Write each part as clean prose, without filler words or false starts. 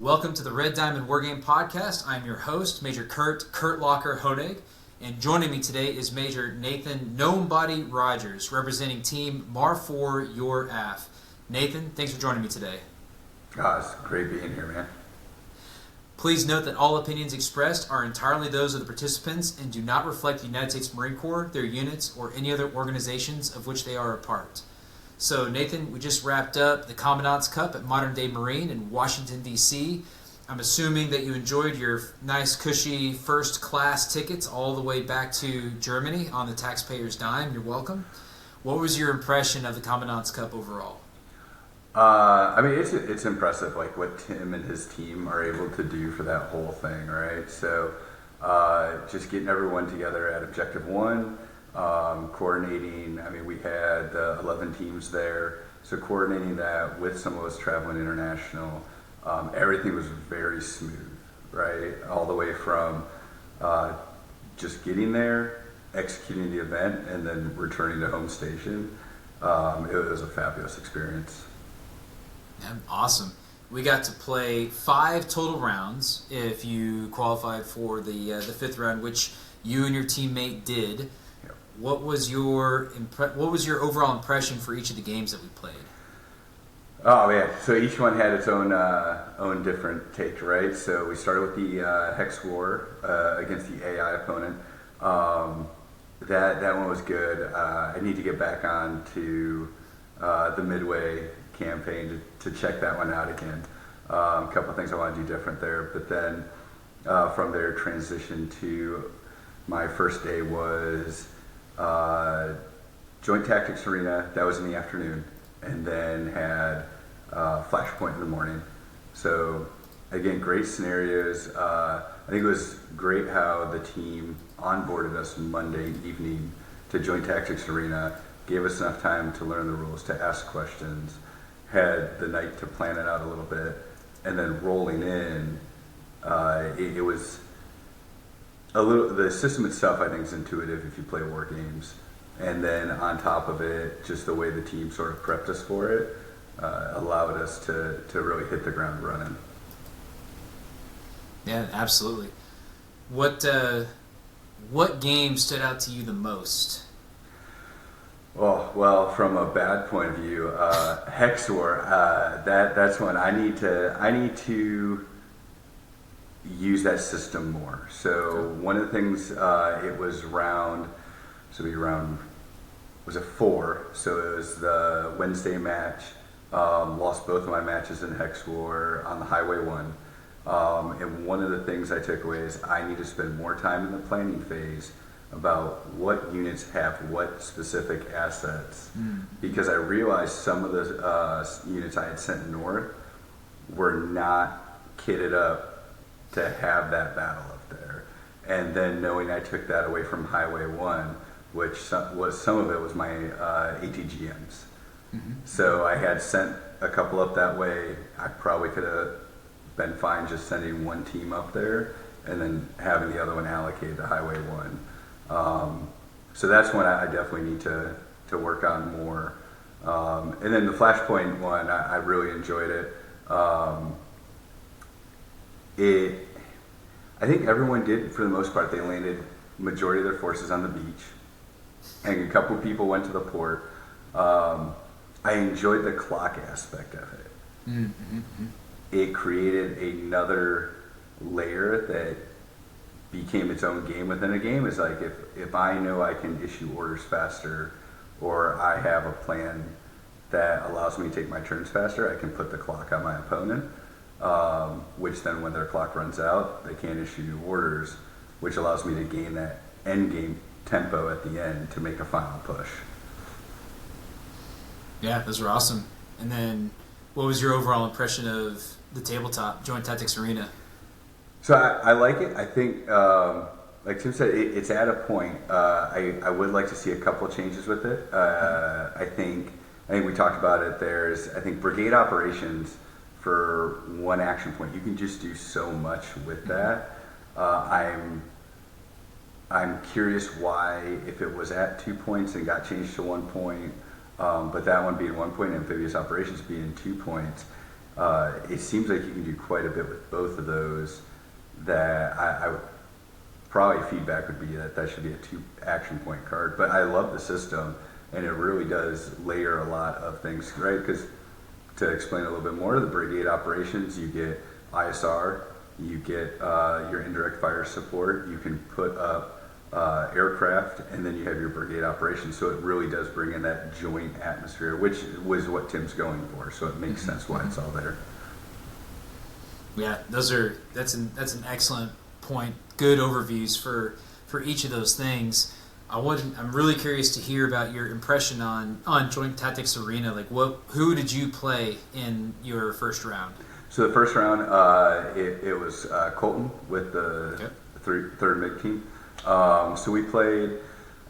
Welcome to the Red Diamond Wargame Podcast. I'm your host, Major Kurt Locker Honig, and joining me today is Major Nathan Gnomebody Rogers, representing Team MARFOREURAF. Nathan, thanks for joining me today. It's great being here, man. Please note that all opinions expressed are entirely those of the participants and do not reflect the United States Marine Corps, their units, or any other organizations of which they are a part. So, Nathan, we just wrapped up the Commandant's Cup at Modern Day Marine in Washington, D.C. I'm assuming that you enjoyed your nice, cushy first-class tickets all the way back to Germany on the taxpayer's dime. You're welcome. What was your impression of the Commandant's Cup overall? It's impressive, like what Tim and his team are able to do for that whole thing, right? So, just getting everyone together at Objective 1, coordinating. We had 11 teams there, so coordinating that with some of us traveling international, everything was very smooth, right? All the way from just getting there, executing the event, and then returning to home station. It was a fabulous experience. Yeah, awesome. We got to play 5 total rounds if you qualified for the fifth round, which you and your teammate did. Yep. What was your overall impression for each of the games that we played? Oh yeah, so each one had its own different take, right? So we started with the Hex War against the AI opponent. That one was good. I need to get back on to the Midway campaign to check that one out again. A couple of things I want to do different there, but then from there transition to my first day was Joint Tactics Arena. That was in the afternoon, and then had Flashpoint in the morning. So again, great scenarios. I think it was great how the team onboarded us Monday evening to Joint Tactics Arena, gave us enough time to learn the rules, to ask questions, had the night to plan it out a little bit, and then rolling in, it was a little. The system itself, I think, is intuitive if you play war games, and then on top of it, just the way the team sort of prepped us for it allowed us to really hit the ground running. Yeah, absolutely. What game stood out to you the most? Well, from a bad point of view, Hex War, that's one I need to use that system more. So one of the things, it was was a 4, so it was the Wednesday match. Lost both of my matches in Hex War on the Highway 1. And one of the things I took away is I need to spend more time in the planning phase about what units have what specific assets, because I realized some of the units I had sent north were not kitted up to have that battle up there. And then knowing I took that away from Highway 1, which some of it was my ATGMs. So I had sent a couple up that way. I probably could have been fine just sending one team up there and then having the other one allocated to Highway 1. So that's one I definitely need to work on more. And then the Flashpoint one, I really enjoyed it. I think everyone did, for the most part. They landed majority of their forces on the beach, and a couple of people went to the port. I enjoyed the clock aspect of it. Mm-hmm. It created another layer that became its own game within a game. Is like if I know I can issue orders faster, or I have a plan that allows me to take my turns faster, I can put the clock on my opponent, which then when their clock runs out, they can't issue new orders, which allows me to gain that end game tempo at the end to make a final push. Yeah, those were awesome. And then what was your overall impression of the tabletop Joint Tactics Arena? So I like it. I think, like Tim said, it's at a point. I would like to see a couple changes with it. I think we talked about it. I think brigade operations for one action point. You can just do so much with that. I'm curious why, if it was at 2 points and got changed to 1 point, but that one being 1 point, amphibious operations being 2 points. It seems like you can do quite a bit with both of those. That I would probably feedback would be that should be a 2 action point card. But I love the system, and it really does layer a lot of things, right? Because to explain a little bit more, the brigade operations, you get ISR, you get your indirect fire support, you can put up aircraft, and then you have your brigade operations. So it really does bring in that joint atmosphere, which was what Tim's going for. So it makes sense why it's all there. Yeah, that's an excellent point. Good overviews for each of those things. I'm really curious to hear about your impression on Joint Tactics Arena. Like, who did you play in your first round? So the first round, it was Colton with the third MiG team. So we played.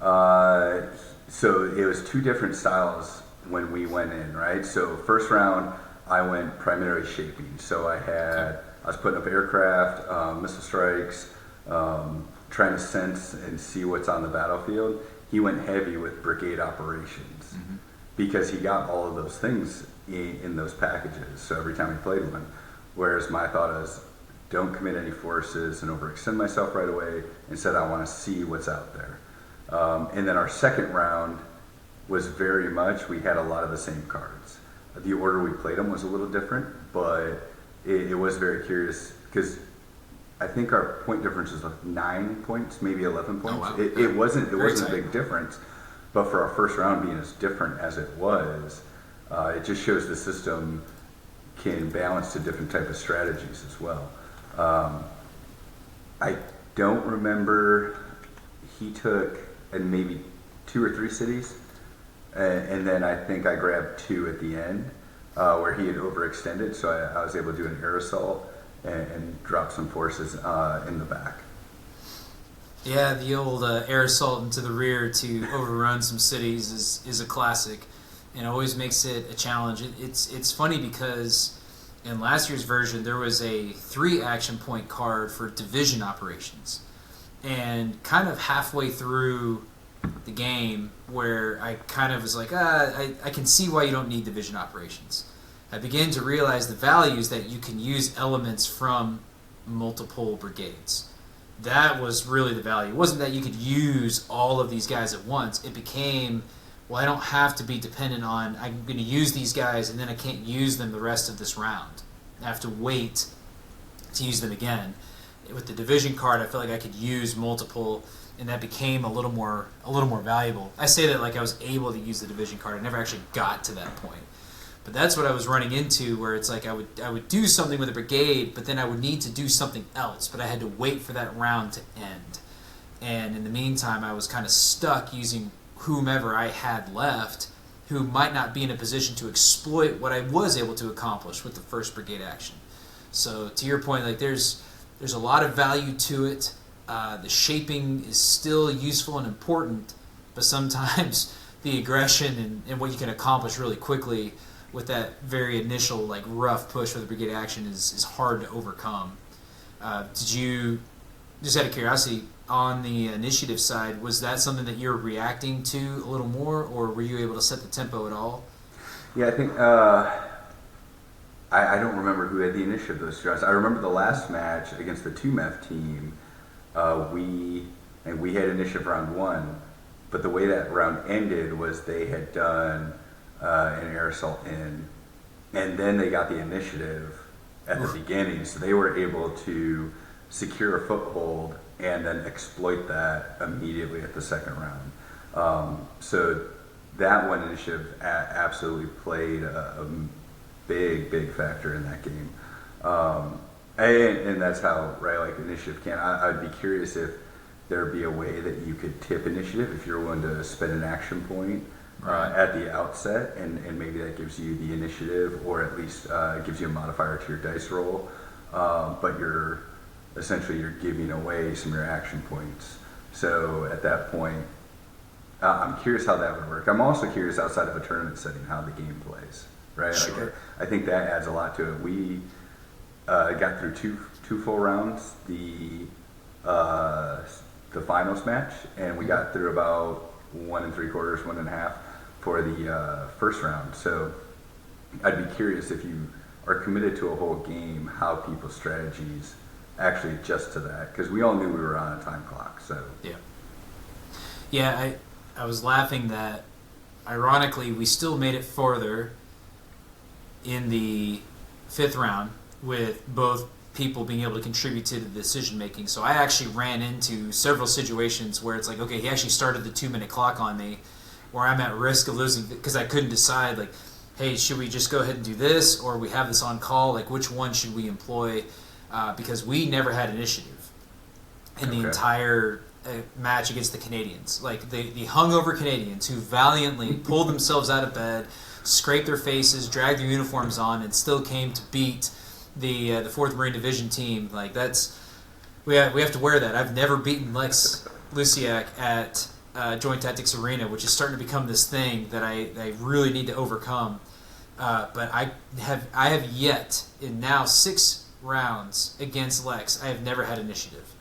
So it was 2 different styles when we went in, right? So first round, I went primarily shaping. So I was putting up aircraft, missile strikes, trying to sense and see what's on the battlefield. He went heavy with brigade operations because he got all of those things in those packages. So every time he played one, whereas my thought is, don't commit any forces and overextend myself right away. Instead, I want to see what's out there. And then our second round was very much, we had a lot of the same cards. The order we played them was a little different, but it was very curious because I think our point difference was like 9 points, maybe 11 points. Oh, wow. It wasn't Very a big difference, but for our first round being as different as it was, it just shows the system can balance to different type of strategies as well. I don't remember, he took maybe 2 or 3 cities, and then I think I grabbed 2 at the end where he had overextended, so I was able to do an air assault and drop some forces in the back. Yeah, the old air assault into the rear to overrun some cities is a classic, and always makes it a challenge. It's funny because in last year's version there was a 3 action point card for division operations, and kind of halfway through the game where I kind of was like, I can see why you don't need division operations. I began to realize the values that you can use elements from multiple brigades. That was really the value. It wasn't that you could use all of these guys at once. It became, well, I don't have to be dependent on, I'm going to use these guys and then I can't use them the rest of this round. I have to wait to use them again. With the division card, I felt like I could use multiple, and that became a little more valuable. I say that like I was able to use the division card. I never actually got to that point. But that's what I was running into, where it's like I would do something with a brigade, but then I would need to do something else, but I had to wait for that round to end. And in the meantime, I was kind of stuck using whomever I had left, who might not be in a position to exploit what I was able to accomplish with the first brigade action. So to your point, like there's a lot of value to it. The shaping is still useful and important, but sometimes the aggression and what you can accomplish really quickly with that very initial like rough push for the brigade action is hard to overcome. Did you, just out of curiosity, on the initiative side, was that something that you're reacting to a little more, or were you able to set the tempo at all? Yeah, I think I don't remember who had the initiative those shots. I remember the last match against the 2MEF team, we had initiative round 1, but the way that round ended was they had done an air assault in, and then they got the initiative at the beginning, so they were able to secure a foothold and then exploit that immediately at the second round. So that one initiative absolutely played a big factor in that game. And that's how, right, like initiative can. I'd be curious if there'd be a way that you could tip initiative if you're willing to spend an action point at the outset, and maybe that gives you the initiative, or at least gives you a modifier to your dice roll, but you're giving away some of your action points. So at that point, I'm curious how that would work. I'm also curious outside of a tournament setting how the game plays, right? Sure. Like, I think that adds a lot to it. We got through two full rounds, the finals match, and we got through about 1 3/4, 1 1/2 for the first round. So I'd be curious if you are committed to a whole game, how people's strategies actually adjust to that. Because we all knew we were on a time clock. So yeah, I was laughing that ironically we still made it farther in the 5th round with both people being able to contribute to the decision making. So I actually ran into several situations where it's like, okay, he actually started the 2-minute clock on me, where I'm at risk of losing because I couldn't decide, like, hey, should we just go ahead and do this, or we have this on call? Like, which one should we employ? Because we never had initiative in the entire match against the Canadians. Like, the hungover Canadians who valiantly pulled themselves out of bed, scraped their faces, dragged their uniforms on, and still came to beat the 4th Marine Division team. Like, we have to wear that. I've never beaten Lex Luciak at Joint Tactics Arena, which is starting to become this thing that I really need to overcome. But I have yet, in now 6 rounds against Lex, I have never had initiative.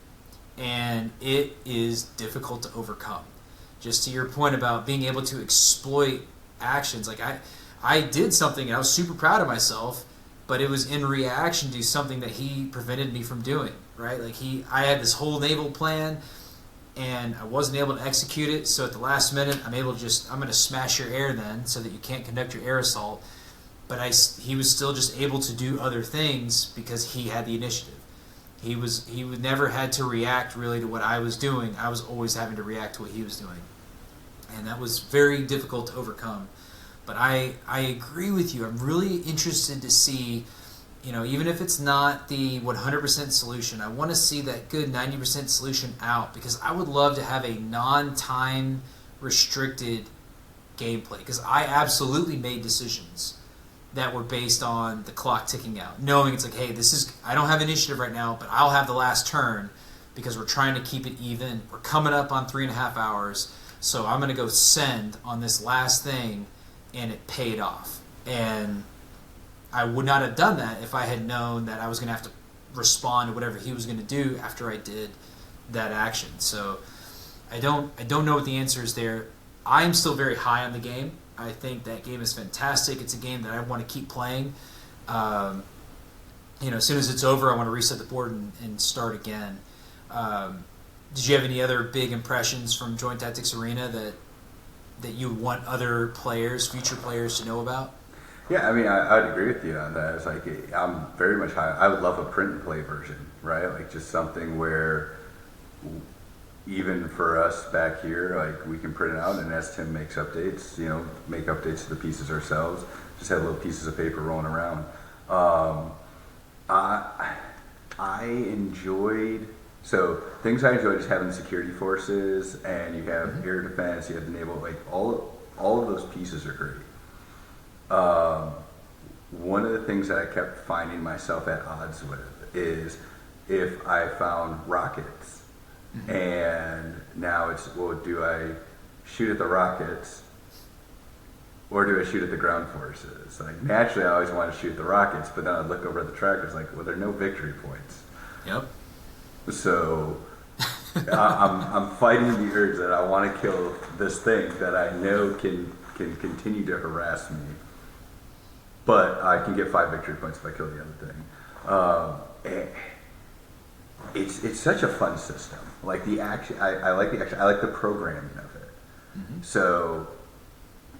And it is difficult to overcome. Just to your point about being able to exploit actions, like I did something and I was super proud of myself, but it was in reaction to something that he prevented me from doing, right? Like I had this whole naval plan and I wasn't able to execute it, so at the last minute I'm going to smash your air then so that you can't conduct your air assault. But he was still just able to do other things because he had the initiative. He never had to react really to what I was doing. I was always having to react to what he was doing. And that was very difficult to overcome. But I agree with you. I'm really interested to see, even if it's not the 100% solution, I want to see that good 90% solution out, because I would love to have a non-time restricted gameplay, because I absolutely made decisions that were based on the clock ticking out, knowing it's like, hey, I don't have initiative right now, but I'll have the last turn because we're trying to keep it even. We're coming up on 3.5 hours, so I'm going to go send on this last thing, and it paid off. And I would not have done that if I had known that I was going to have to respond to whatever he was going to do after I did that action. So I don't know what the answer is there. I'm still very high on the game. I think that game is fantastic. It's a game that I want to keep playing. As soon as it's over, I want to reset the board and start again. Did you have any other big impressions from Joint Tactics Arena that you want other players, future players, to know about? Yeah, I mean, I'd agree with you on that. It's like, I'm very much high. I would love a print and play version, right? Like, just something where even for us back here, like, we can print it out, and as Tim makes updates, make updates to the pieces ourselves. Just have little pieces of paper rolling around. I enjoyed, so things I enjoyed, just having security forces, and you have air defense, you have the naval, like all of those pieces are great. One of the things that I kept finding myself at odds with is if I found rockets, and now it's, well, do I shoot at the rockets or do I shoot at the ground forces? Like, naturally, I always want to shoot the rockets, but then I'd look over at the trackers like, well, there are no victory points. Yep. So I'm fighting the urge that I want to kill this thing that I know can continue to harass me, but I can get 5 victory points if I kill the other thing. It's such a fun system. Like the action, I like the action. I like the programming of it. So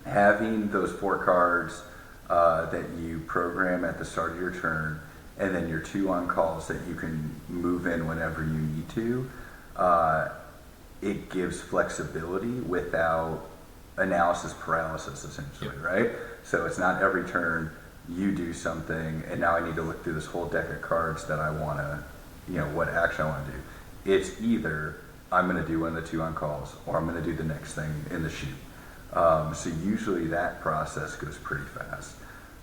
having those 4 cards that you program at the start of your turn, and then your 2 on calls that you can move in whenever you need to, it gives flexibility without analysis paralysis, essentially, right? So it's not every turn you do something, and now I need to look through this whole deck of cards that I want to, what action I want to do. It's either I'm going to do one of the 2 on calls, or I'm going to do the next thing in the shoot. So usually that process goes pretty fast.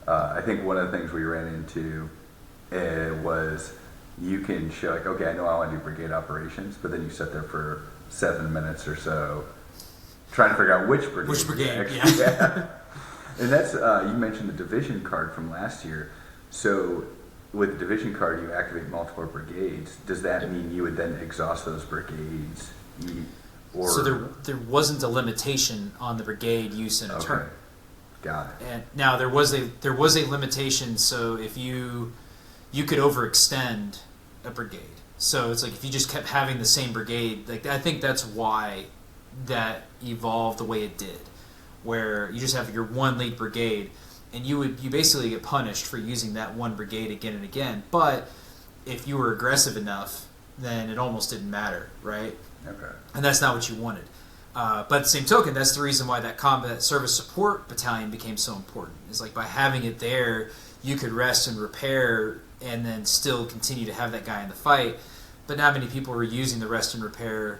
I think one of the things we ran into was you can show, like, okay, I know I want to do brigade operations, but then you sit there for 7 minutes or so trying to figure out which brigade. Which brigade, yeah. And that's, you mentioned the division card from last year. So with the division card, you activate multiple brigades. Does that mean you would then exhaust those brigades? So there wasn't a limitation on the brigade use in a turn. Got it. And now there was a limitation. So if you could overextend a brigade. So it's like if you just kept having the same brigade, like I think that's why that evolved the way it did, where you just have your one lead brigade, and you basically get punished for using that one brigade again and again. But if you were aggressive enough, then it almost didn't matter, right? Okay. And that's not what you wanted. But at the same token, that's the reason why that combat service support battalion became so important. Is like by having it there, you could rest and repair and then still continue to have that guy in the fight. But not many people were using the rest and repair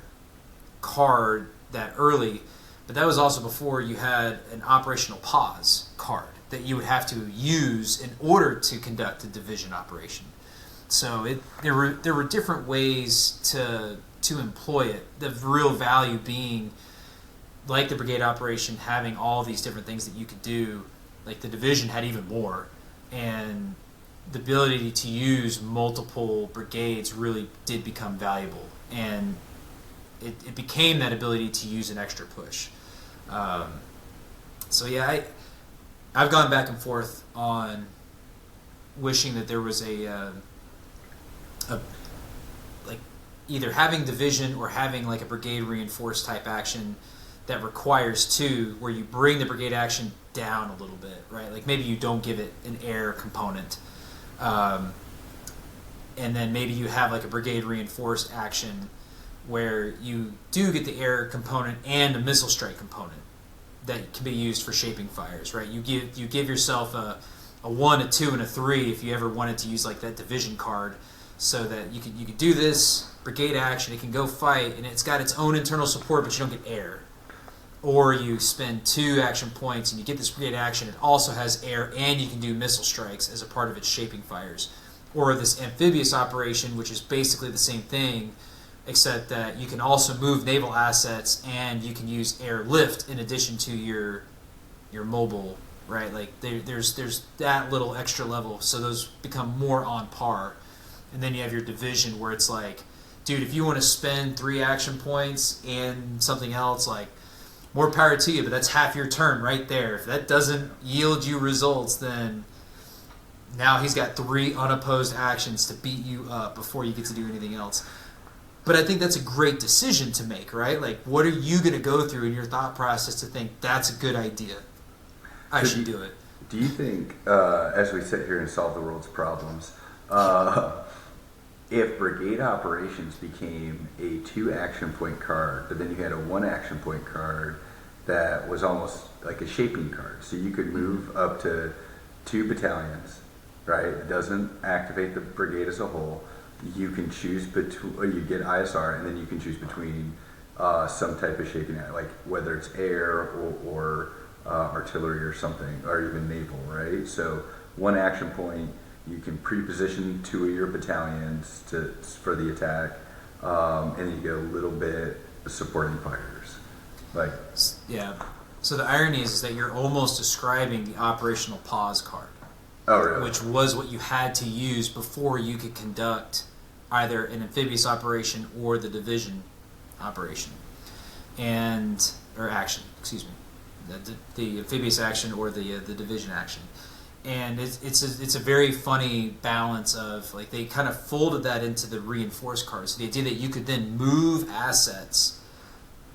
card that early. But that was also before you had an operational pause card that you would have to use in order to conduct a division operation. So there were different ways to employ it. The real value being, like the brigade operation, having all these different things that you could do. Like the division had even more, and the ability to use multiple brigades really did become valuable, and it became that ability to use an extra push. So yeah, I've gone back and forth on wishing that there was a like either having division or having like a brigade reinforced type action that requires two, where you bring the brigade action down a little bit, right? Like maybe you don't give it an air component, and then maybe you have like a brigade reinforced action where you do get the air component and a missile strike component that can be used for shaping fires, right? You give yourself a 1, a 2, and a 3 if you ever wanted to use like that division card, so that you could do this brigade action, it can go fight, and it's got its own internal support, but you don't get air. Or you spend 2 action points and you get this brigade action, it also has air, and you can do missile strikes as a part of its shaping fires. Or this amphibious operation, which is basically the same thing, except that you can also move naval assets and you can use airlift in addition to your mobile, right? Like there's that little extra level, so those become more on par. And then you have your division where it's like, dude, if you want to spend 3 action points and something else, like, more power to you, but that's half your turn right there. If that doesn't yield you results, then now he's got 3 unopposed actions to beat you up before you get to do anything else. But I think that's a great decision to make, right? Like, what are you going to go through in your thought process to think that's a good idea? I should do it. Do you think, as we sit here and solve the world's problems, if brigade operations became a 2 action point card, but then you had a 1 action point card that was almost like a shaping card, so you could move up to 2 battalions, right? It doesn't activate the brigade as a whole. You can choose between, you get ISR, and then you can choose between some type of shaping, like whether it's air or artillery or something, or even naval, right? So 1 action point, you can pre-position 2 of your battalions for the attack, and then you get a little bit of supporting fighters. Like, yeah. So the irony is that you're almost describing the operational pause card. Oh, really? Which was what you had to use before you could conduct either an amphibious operation or the division operation, or action. Excuse me, the amphibious action or the division action. And it's a very funny balance of, like, they kind of folded that into the reinforced cards. So the idea that you could then move assets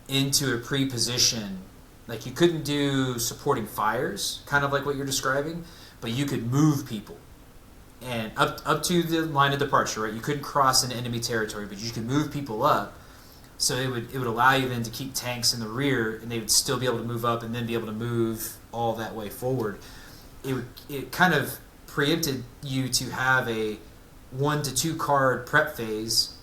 into a pre-position, like you couldn't do supporting fires, kind of like what you're describing, but you could move people and up to the line of departure, right? You couldn't cross into enemy territory, but you could move people up. So it would allow you then to keep tanks in the rear, and they would still be able to move up and then be able to move all that way forward. It kind of preempted you to have a 1 to 2 card prep phase,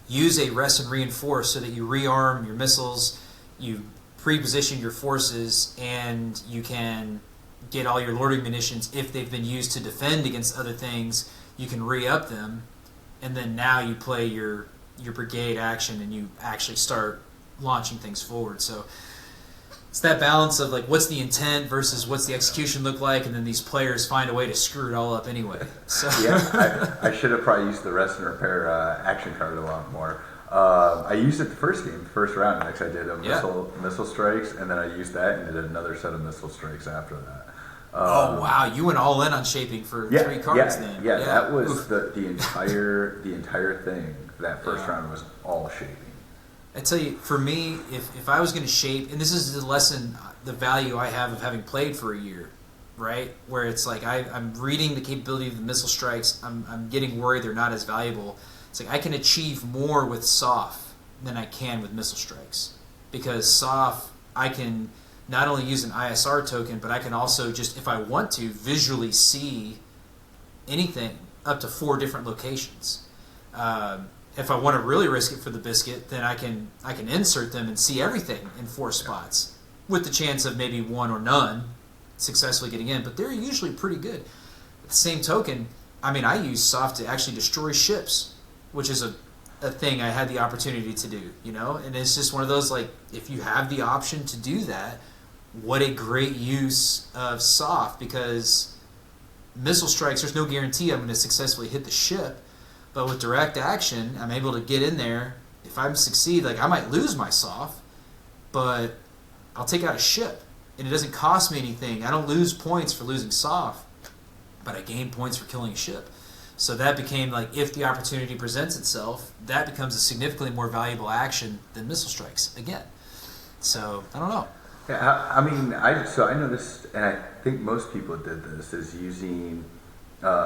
use a rest and reinforce so that you rearm your missiles, you pre-position your forces, and you can get all your loitering munitions. If they've been used to defend against other things, you can re-up them, and then now you play your brigade action and you actually start launching things forward. So it's that balance of, like, what's the intent versus what's the execution look like, and then these players find a way to screw it all up anyway. So yeah, I should have probably used the rest and repair action card a lot more. I used it the first round. Actually, I did a missile strikes, and then I used that and did another set of missile strikes after that. Oh wow, you went all in on shaping for 3 cards then. Yeah, that was the entire thing. That first round was all shaping. I tell you, for me, if I was going to shape, and this is the lesson, the value I have of having played for a year, right? Where it's like I'm reading the capability of the missile strikes. I'm getting worried they're not as valuable. It's like I can achieve more with SOF than I can with missile strikes, because SOF I can not only use an ISR token, but I can also just, if I want to, visually see anything up to 4 different locations. If I want to really risk it for the biscuit, then I can insert them and see everything in 4 spots, with the chance of maybe 1 or none successfully getting in. But they're usually pretty good. At the same token, I mean, I use SOF to actually destroy ships, which is a thing I had the opportunity to do, you know? And it's just one of those, like, if you have the option to do that, what a great use of SOF, because missile strikes, there's no guarantee I'm going to successfully hit the ship. But with direct action, I'm able to get in there. If I succeed, like, I might lose my SOF, but I'll take out a ship. And it doesn't cost me anything. I don't lose points for losing SOF, but I gain points for killing a ship. So that became, like, if the opportunity presents itself, that becomes a significantly more valuable action than missile strikes again. So, I don't know. Yeah, I mean, I know this, and I think most people did this, is using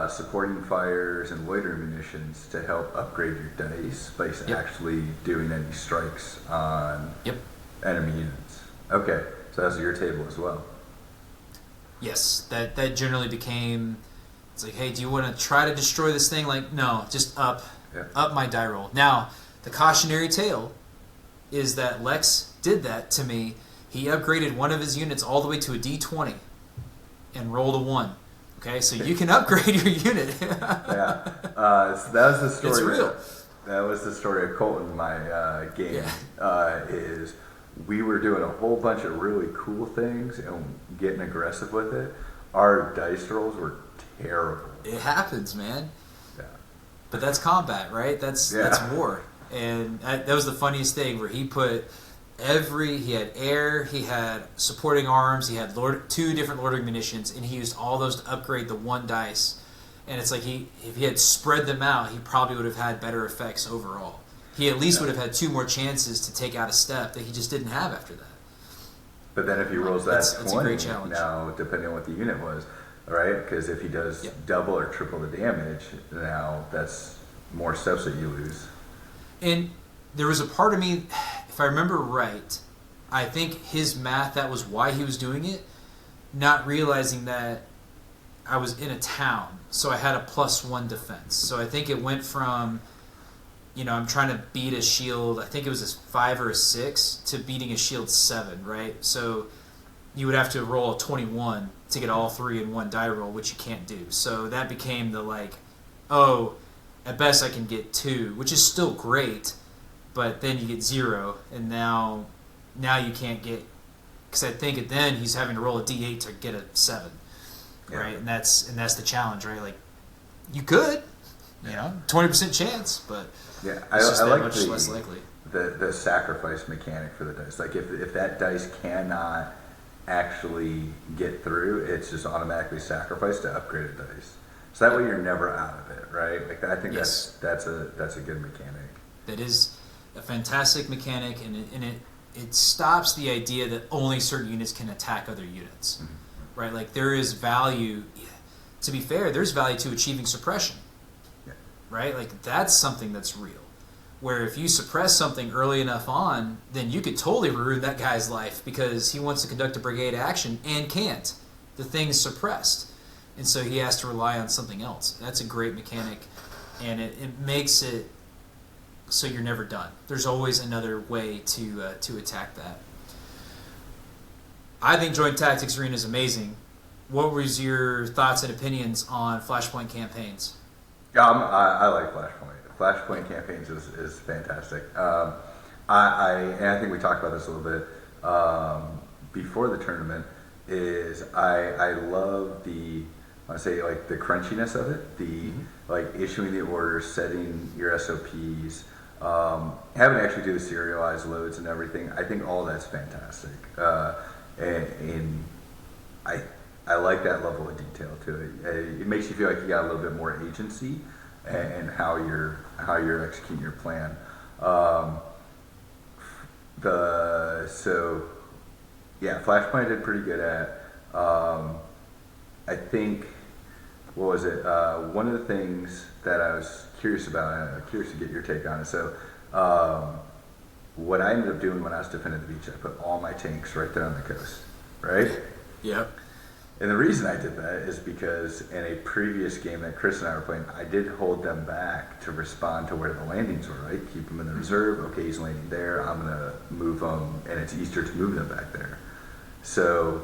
supporting fires and loitering munitions to help upgrade your dice by actually doing any strikes on enemy units. Okay, so that's your table as well. Yes, that generally became, it's like, hey, do you want to try to destroy this thing? Like, no, just up my die roll. Now, the cautionary tale is that Lex did that to me. He upgraded one of his units all the way to a D20 and rolled a 1. Okay, so you can upgrade your unit. So that was the story. It's real. That was the story of Colton, my game. Is we were doing a whole bunch of really cool things and getting aggressive with it. Our dice rolls were terrible. It happens, man. Yeah. But that's combat, right? That's war. And that was the funniest thing, where he put he had air, he had supporting arms, he had 2 different loitering munitions, and he used all those to upgrade the 1 dice. And it's like, if he had spread them out, he probably would have had better effects overall. He at least would have had 2 more chances to take out a step that he just didn't have after that. But then if he rolls that 20, that's a great challenge. Now, depending on what the unit was, right? Because if he does double or triple the damage, now that's more steps that you lose. And there was a part of me, if I remember right, I think his math, that was why he was doing it, not realizing that I was in a town, so I had a +1 defense. So I think it went from, I'm trying to beat a shield, I think it was a 5 or a 6, to beating a shield 7, right? So you would have to roll a 21 to get all 3 in 1 die roll, which you can't do. So that became the, like, at best I can get 2, which is still great, but then you get 0, and now you can't get, because I think then he's having to roll a d8 to get a 7, right? And that's the challenge, right? Like, you could, 20% chance, but I just like much less likely. The sacrifice mechanic for the dice. Like, if that dice cannot actually get through, it's just automatically sacrificed to upgrade a dice. So that way you're never out of it, right? Like, I think that's a good mechanic. That is a fantastic mechanic, and it stops the idea that only certain units can attack other units, right? Like, there is value. To be fair, there's value to achieving suppression, right? Like, that's something that's real. Where if you suppress something early enough on, then you could totally ruin that guy's life because he wants to conduct a brigade action and can't. The thing's suppressed. And so he has to rely on something else. That's a great mechanic, and it makes it so you're never done. There's always another way to attack that. I think Joint Tactics Arena is amazing. What was your thoughts and opinions on Flashpoint campaigns? I like Flashpoint. Flashpoint campaigns is fantastic. I think we talked about this a little bit before the tournament. I love the crunchiness of it, like issuing the orders, setting your SOPs, Having to actually do the serialized loads and everything, I think all that's fantastic. And I like that level of detail to it. It makes you feel like you got a little bit more agency and how you're executing your plan. Flashpoint I did pretty good at. I think, what was it? One of the things that I was curious about, and I'm curious to get your take on it. So, what I ended up doing when I was defending the beach, I put all my tanks right there on the coast, right? Yep. And the reason I did that is because in a previous game that Chris and I were playing, I did hold them back to respond to where the landings were, right? Keep them in the reserve. Okay, he's landing there. I'm going to move them, and it's easier to move them back there. So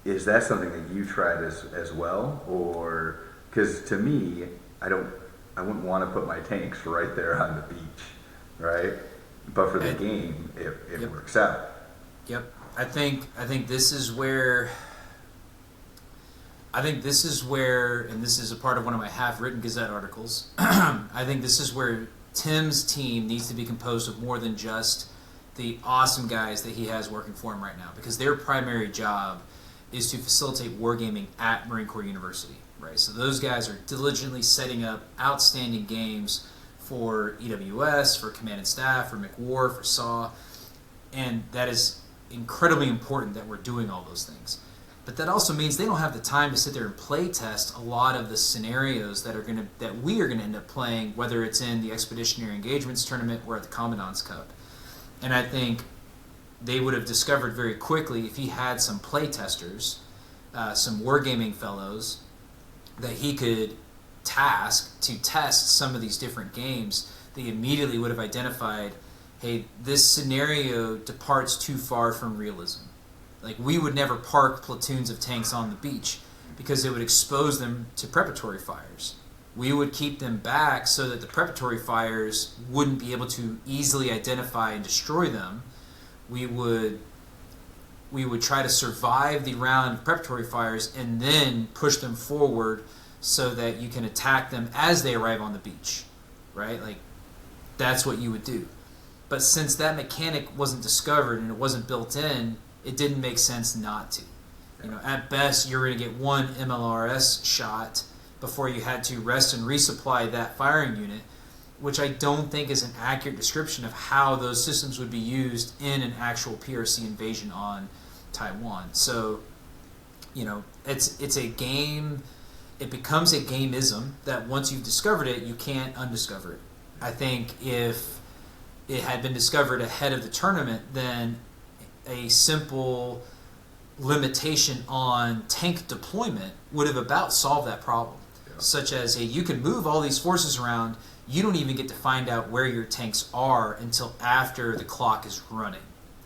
is that something that you tried as well? Or, because to me, I wouldn't want to put my tanks right there on the beach, right? But for the game, it works out. Yep. I think this is where, and this is a part of one of my half-written Gazette articles, I think this is where Tim's team needs to be composed of more than just the awesome guys that he has working for him right now, because their primary job is to facilitate wargaming at Marine Corps University, right? So those guys are diligently setting up outstanding games for EWS, for Command and Staff, for McWar, for SAW, and that is incredibly important that we're doing all those things. But that also means they don't have the time to sit there and play test a lot of the scenarios that we are gonna end up playing, whether it's in the Expeditionary Engagements Tournament or at the Commandant's Cup. And I think they would have discovered very quickly, if he had some play testers, some wargaming fellows that he could task to test some of these different games, they immediately would have identified, hey, this scenario departs too far from realism. Like, we would never park platoons of tanks on the beach because it would expose them to preparatory fires. We would keep them back so that the preparatory fires wouldn't be able to easily identify and destroy them. We would try to survive the round of preparatory fires and then push them forward so that you can attack them as they arrive on the beach, right? Like, that's what you would do. But since that mechanic wasn't discovered and it wasn't built in, it didn't make sense not to. At best, you're going to get one MLRS shot before you had to rest and resupply that firing unit, which I don't think is an accurate description of how those systems would be used in an actual PRC invasion on Taiwan. So, it's a game. It becomes a gameism that once you've discovered it, you can't undiscover it. I think if it had been discovered ahead of the tournament, then a simple limitation on tank deployment would have about solved that problem. Yeah. Such as, hey, you can move all these forces around, you don't even get to find out where your tanks are until after the clock is running.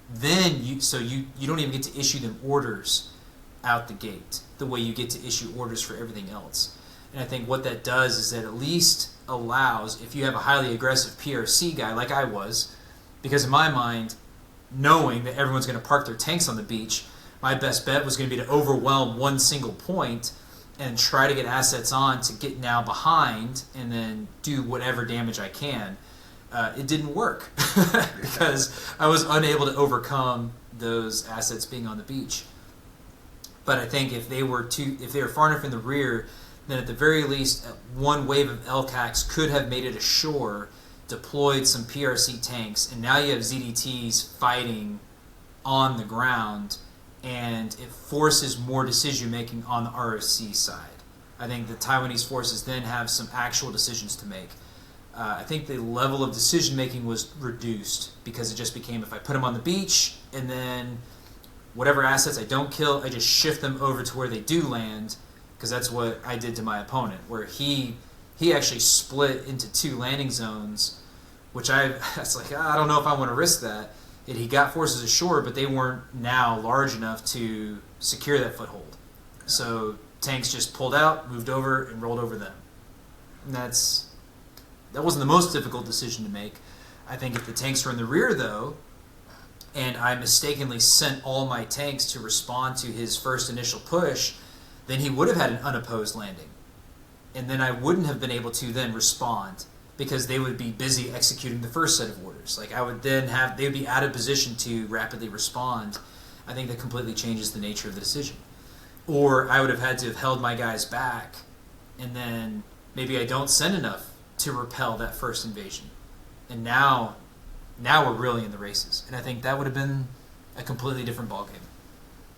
Then you don't even get to issue them orders out the gate the way you get to issue orders for everything else. And I think what that does is that at least allows, if you have a highly aggressive PRC guy like I was, because in my mind, knowing that everyone's going to park their tanks on the beach, my best bet was going to be to overwhelm one single point and try to get assets on to get now behind and then do whatever damage I can. It didn't work because I was unable to overcome those assets being on the beach. But I think if they were far enough in the rear, then at the very least, one wave of LCACs could have made it ashore, deployed some PRC tanks, and now you have ZDTs fighting on the ground, and it forces more decision making on the ROC side. I think the Taiwanese forces then have some actual decisions to make. I think the level of decision making was reduced because it just became, if I put them on the beach and then whatever assets I don't kill, I just shift them over to where they do land, because that's what I did to my opponent, where he actually split into two landing zones, which I was like, I don't know if I want to risk that. And he got forces ashore, but they weren't now large enough to secure that foothold. So tanks just pulled out, moved over, and rolled over them. And that wasn't the most difficult decision to make. I think if the tanks were in the rear, though, and I mistakenly sent all my tanks to respond to his first initial push, then he would have had an unopposed landing. And then I wouldn't have been able to then respond because they would be busy executing the first set of orders. Like I would then they would be out of position to rapidly respond. I think that completely changes the nature of the decision. Or I would have had to have held my guys back, and then maybe I don't send enough to repel that first invasion. And now we're really in the races. And I think that would have been a completely different ballgame.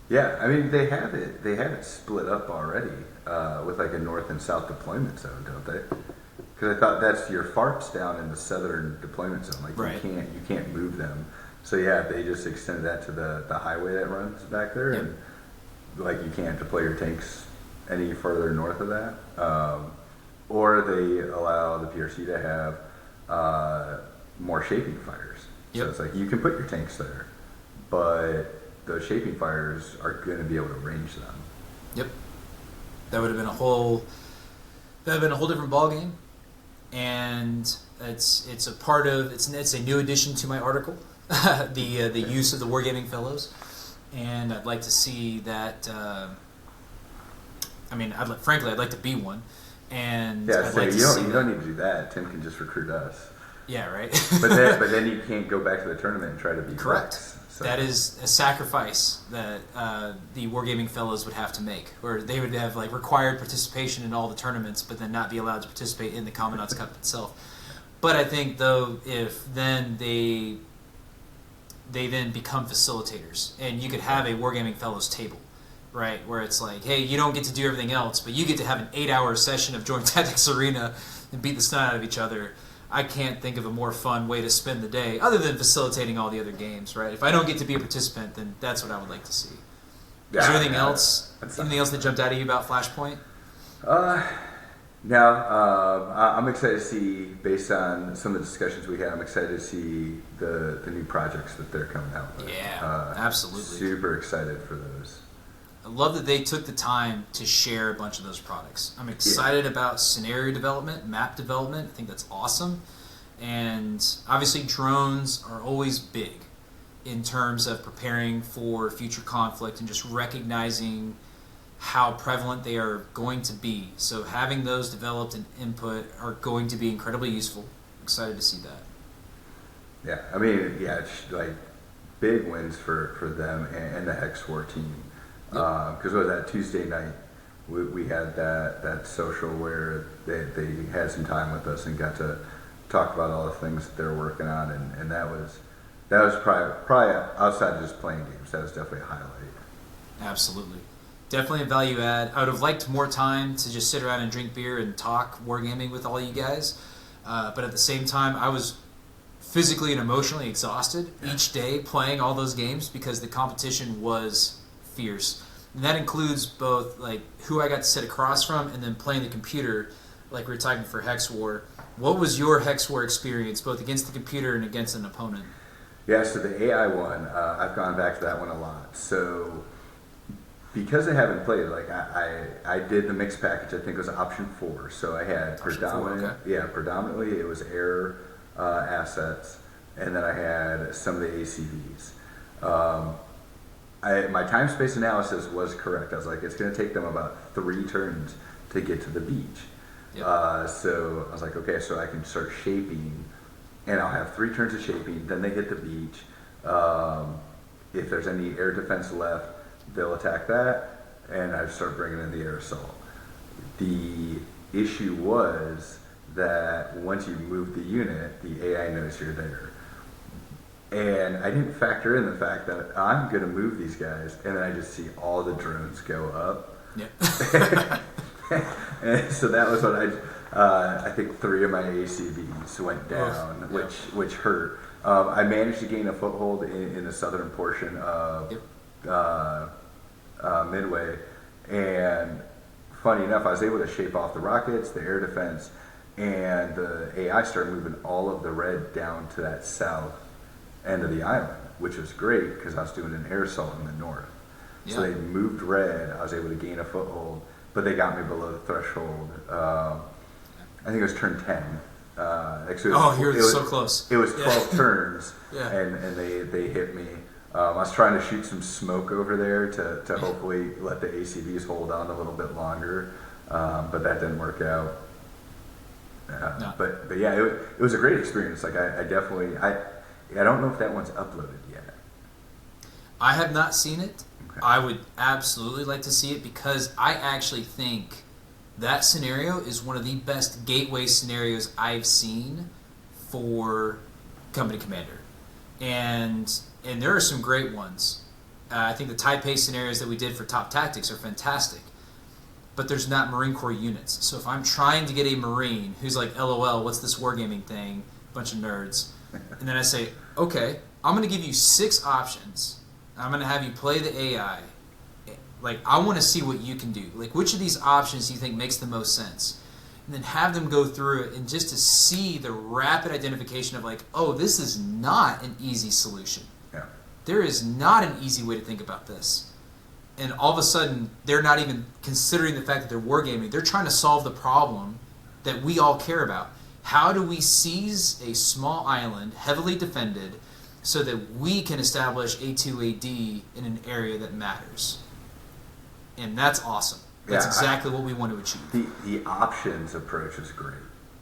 Yeah, I mean, they have it split up already with like a north and south deployment zone, don't they? Because I thought that's your FARP's down in the southern deployment zone. Like right. you can't move them. So yeah, they just extended that to the highway that runs back there, yep. and like you can't deploy your tanks any further north of that. Or they allow the PRC to have more shaping fires. Yep. So it's like you can put your tanks there, but those shaping fires are going to be able to range them. Yep. That would have been a whole different ballgame, and it's a new addition to my article, the use of the Wargaming Fellows, and I'd like to see that. Frankly, I'd like to be one, and yeah, I'd so like to you see don't need to do that. Tim can just recruit us. Yeah, right. but then you can't go back to the tournament and try to be correct. So. That is a sacrifice that the Wargaming Fellows would have to make, or they would have like required participation in all the tournaments, but then not be allowed to participate in the Commandant's Cup itself. But I think though, if then they then become facilitators, and you could have a Wargaming Fellows table, right, where it's like, hey, you don't get to do everything else, but you get to have an 8-hour session of Joint Tactics Arena and beat the snot out of each other. I can't think of a more fun way to spend the day other than facilitating all the other games, right? If I don't get to be a participant, then that's what I would like to see. Yeah, is there anything else? Anything else that jumped out at you about Flashpoint? No. I'm excited to see, based on some of the discussions we had, I'm excited to see the new projects that they're coming out with. Yeah, absolutely. Super excited for those. I love that they took the time to share a bunch of those products. I'm excited about scenario development, map development. I think that's awesome. And obviously drones are always big in terms of preparing for future conflict and just recognizing how prevalent they are going to be. So having those developed and input are going to be incredibly useful. I'm excited to see that. Yeah, I mean, yeah, it's like big wins for them and the Hex War team. Because it was that Tuesday night, we had that social where they had some time with us and got to talk about all the things that they're working on, and that was probably outside of just playing games, that was definitely a highlight. Absolutely. Definitely a value add. I would have liked more time to just sit around and drink beer and talk wargaming with all you guys, but at the same time, I was physically and emotionally exhausted each day playing all those games because the competition was fierce. And that includes both like who I got to sit across from and then playing the computer, like we were talking for Hex War. What was your Hex War experience, both against the computer and against an opponent? Yeah, so the AI one, I've gone back to that one a lot. So because I haven't played, like I did the mixed package. I think it was option 4. So I had predominantly it was air assets, and then I had some of the ACVs. My time space analysis was correct. I was like, it's going to take them about 3 turns to get to the beach. Yep. So I was like, okay, so I can start shaping, and I'll have 3 turns of shaping. Then they hit the beach. If there's any air defense left, they'll attack that, and I start bringing in the air assault. The issue was that once you move the unit, the AI knows you're there. And I didn't factor in the fact that I'm going to move these guys, and then I just see all the drones go up. Yeah. And so that was when I think 3 of my ACVs went down, which hurt. I managed to gain a foothold in the southern portion of Midway, and funny enough, I was able to shape off the rockets, the air defense, and the AI started moving all of the red down to that south end of the island, which was great because I was doing an air assault in the north. Yeah. So they moved red. I was able to gain a foothold, but they got me below the threshold. I think it was turn 10. You're so close. It was 12 turns, yeah. and they hit me. I was trying to shoot some smoke over there to hopefully let the ACVs hold on a little bit longer, but that didn't work out. No. But yeah, it was a great experience. Like I definitely I don't know if that one's uploaded yet. I have not seen it. Okay. I would absolutely like to see it because I actually think that scenario is one of the best gateway scenarios I've seen for Company Commander. And there are some great ones. I think the Taipei scenarios that we did for Top Tactics are fantastic. But there's not Marine Corps units. So if I'm trying to get a Marine who's like, LOL, what's this wargaming thing? Bunch of nerds. And then I say, okay, I'm going to give you 6 options. I'm going to have you play the AI. Like, I want to see what you can do. Like, which of these options do you think makes the most sense? And then have them go through it and just to see the rapid identification of like, oh, this is not an easy solution. Yeah. There is not an easy way to think about this. And all of a sudden, they're not even considering the fact that they're wargaming. They're trying to solve the problem that we all care about. How do we seize a small island, heavily defended, so that we can establish A2AD in an area that matters? And that's awesome. That's exactly what we want to achieve. The options approach is great.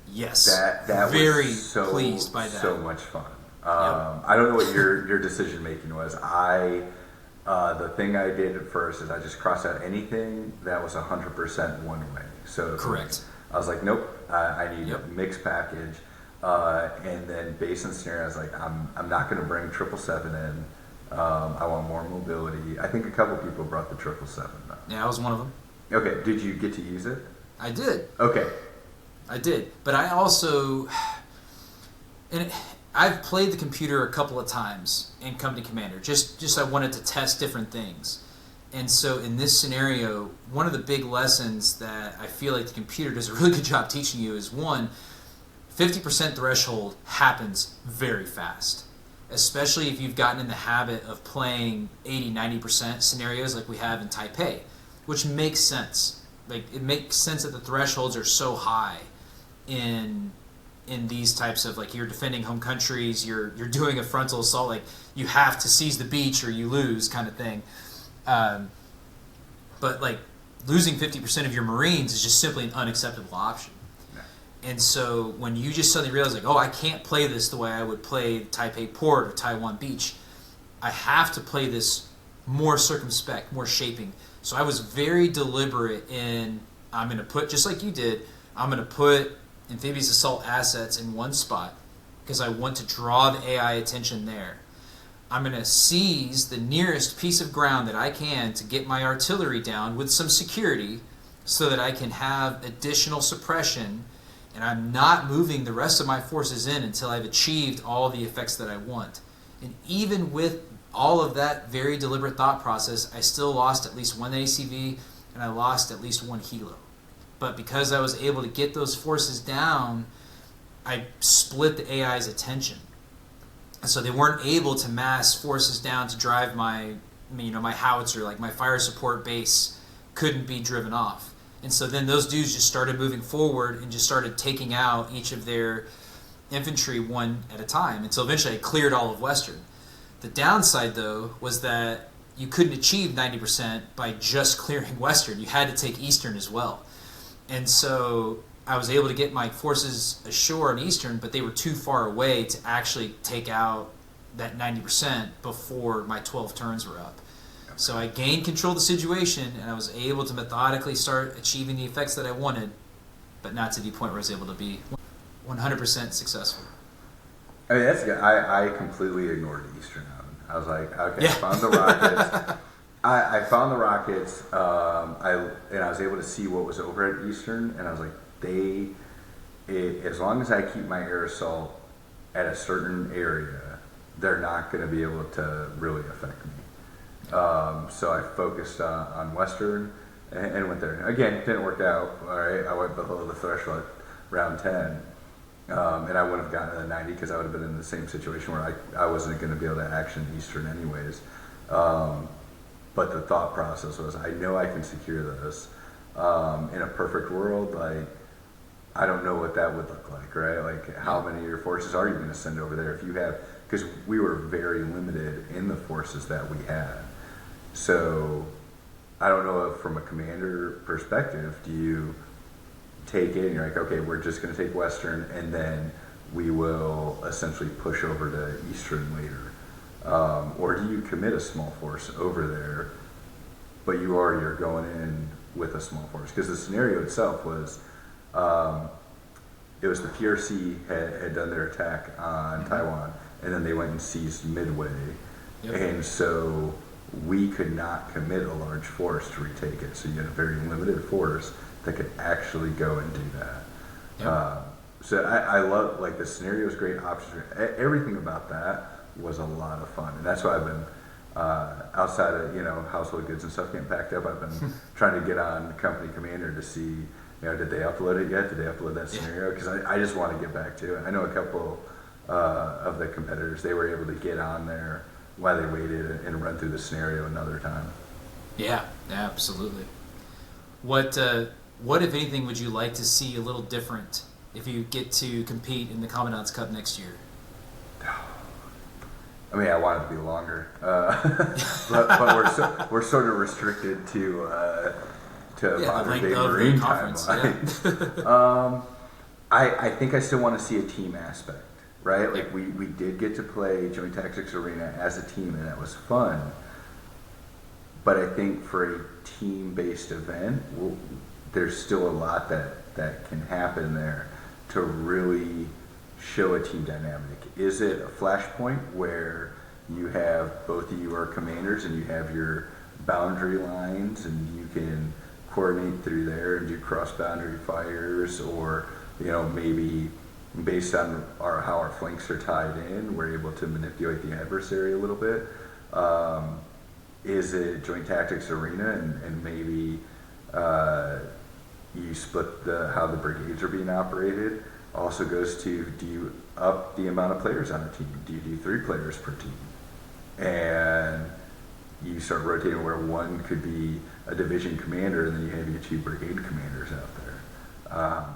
Yes. That very was so, pleased by that. So much fun. Yep. I don't know what your decision making was. The thing I did at first is I just crossed out anything that was 100% one way. So correct. I was like, nope, I need a mixed package. And then based on the scenario, I was like, I'm not going to bring 777 in. I want more mobility. I think a couple people brought the 777 though. Yeah, I was one of them. Okay, did you get to use it? I did. Okay. I did. But I also... I've played the computer a couple of times in Company Commander. Just I wanted to test different things. And so in this scenario, one of the big lessons that I feel like the computer does a really good job teaching you is, one, 50% threshold happens very fast. Especially if you've gotten in the habit of playing 80-90% scenarios like we have in Taipei, which makes sense. Like, it makes sense that the thresholds are so high in these types of, like, you're defending home countries, you're doing a frontal assault, like you have to seize the beach or you lose kind of thing. But like losing 50% of your Marines is just simply an unacceptable option. And so when you just suddenly realize, like, oh, I can't play this the way I would play Taipei Port or Taiwan Beach. I have to play this more circumspect, more shaping. So I was very deliberate in, I'm going to put, just like you did, I'm going to put amphibious assault assets in one spot because I want to draw the AI attention there. I'm going to seize the nearest piece of ground that I can to get my artillery down with some security so that I can have additional suppression, and I'm not moving the rest of my forces in until I've achieved all the effects that I want. And even with all of that very deliberate thought process, I still lost at least one ACV and I lost at least one helo. But because I was able to get those forces down, I split the AI's attention. And so they weren't able to mass forces down to drive my howitzer, like my fire support base couldn't be driven off. And so then those dudes just started moving forward and just started taking out each of their infantry one at a time until eventually I cleared all of Western. The downside, though, was that you couldn't achieve 90% by just clearing Western. You had to take Eastern as well. And so I was able to get my forces ashore in Eastern, but they were too far away to actually take out that 90% before my 12 turns were up. So I gained control of the situation, and I was able to methodically start achieving the effects that I wanted, but not to the point where I was able to be 100% successful. I mean, that's good. I completely ignored the Eastern Island. I was like, okay, yeah. I found the rockets. I found the rockets, and I was able to see what was over at Eastern, and I was like, as long as I keep my air assault at a certain area, they're not going to be able to really affect me. So I focused on Western and went there. Again, it didn't work out. All right, I went below the threshold round 10, and I wouldn't have gotten to the 90 because I would have been in the same situation where I wasn't going to be able to action Eastern anyways. But the thought process was, I know I can secure this. In a perfect world, like, I don't know what that would look like, right? Like, how many of your forces are you going to send over there if you have, because we were very limited in the forces that we had. So I don't know if from a commander perspective, do take it and you're like, okay, we're just going to take Western, and then we will essentially push over to Eastern later? Or do you commit a small force over there, but you already are going in with a small force? Because the scenario itself was, it was the PRC had done their attack on Taiwan, and then they went and seized Midway. Yep. And so we could not commit a large force to retake it. So you had a very limited force that could actually go and do that. Yep. So I love, like, the scenario is great, options, everything about that was a lot of fun. And that's why I've been, outside of, household goods and stuff getting packed up, I've been trying to get on Company Commander to see, did they upload it yet? Did they upload that scenario? Because I just want to get back to it. I know a couple of the competitors, they were able to get on there while they waited and run through the scenario another time. Yeah, absolutely. What, if anything, would you like to see a little different if you get to compete in the Commandant's Cup next year? I mean, I want it to be longer, but we're sort of restricted to modern day Marine timeline. Yeah. I think I still want to see a team aspect, right? Like we did get to play Joint Tactics Arena as a team, and that was fun. But I think for a team-based event, there's still a lot that can happen there to really show a team dynamic. Is it a flashpoint where you have both of you are commanders and you have your boundary lines and you can coordinate through there and do cross-boundary fires, or maybe based on how our flanks are tied in, we're able to manipulate the adversary a little bit? Is it Joint Tactics Arena and maybe you split how the brigades are being operated? Also goes to, do you up the amount of players on a team? Do you do 3 players per team? And you start rotating where one could be a division commander and then you have your 2 brigade commanders out there.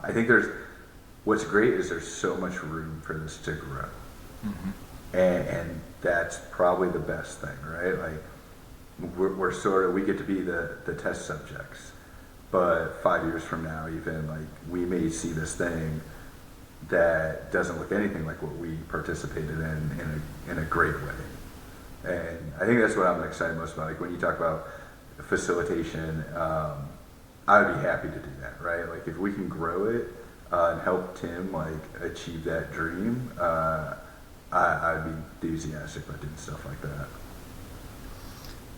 I think what's great is there's so much room for this to grow. Mm-hmm. And that's probably the best thing, right? Like we get to be the test subjects, but 5 years from now, even, like, we may see this thing that doesn't look anything like what we participated in a great way. And I think that's what I'm excited most about. Like, when you talk about facilitation, I would be happy to do that, right? Like, if we can grow it and help Tim, like, achieve that dream, I'd be enthusiastic about doing stuff like that.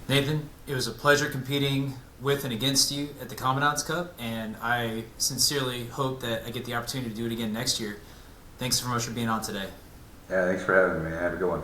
Nathan, it was a pleasure competing with and against you at the Commandant's Cup, and I sincerely hope that I get the opportunity to do it again next year. Thanks so much for being on today. Yeah, thanks for having me, man. Have a good one.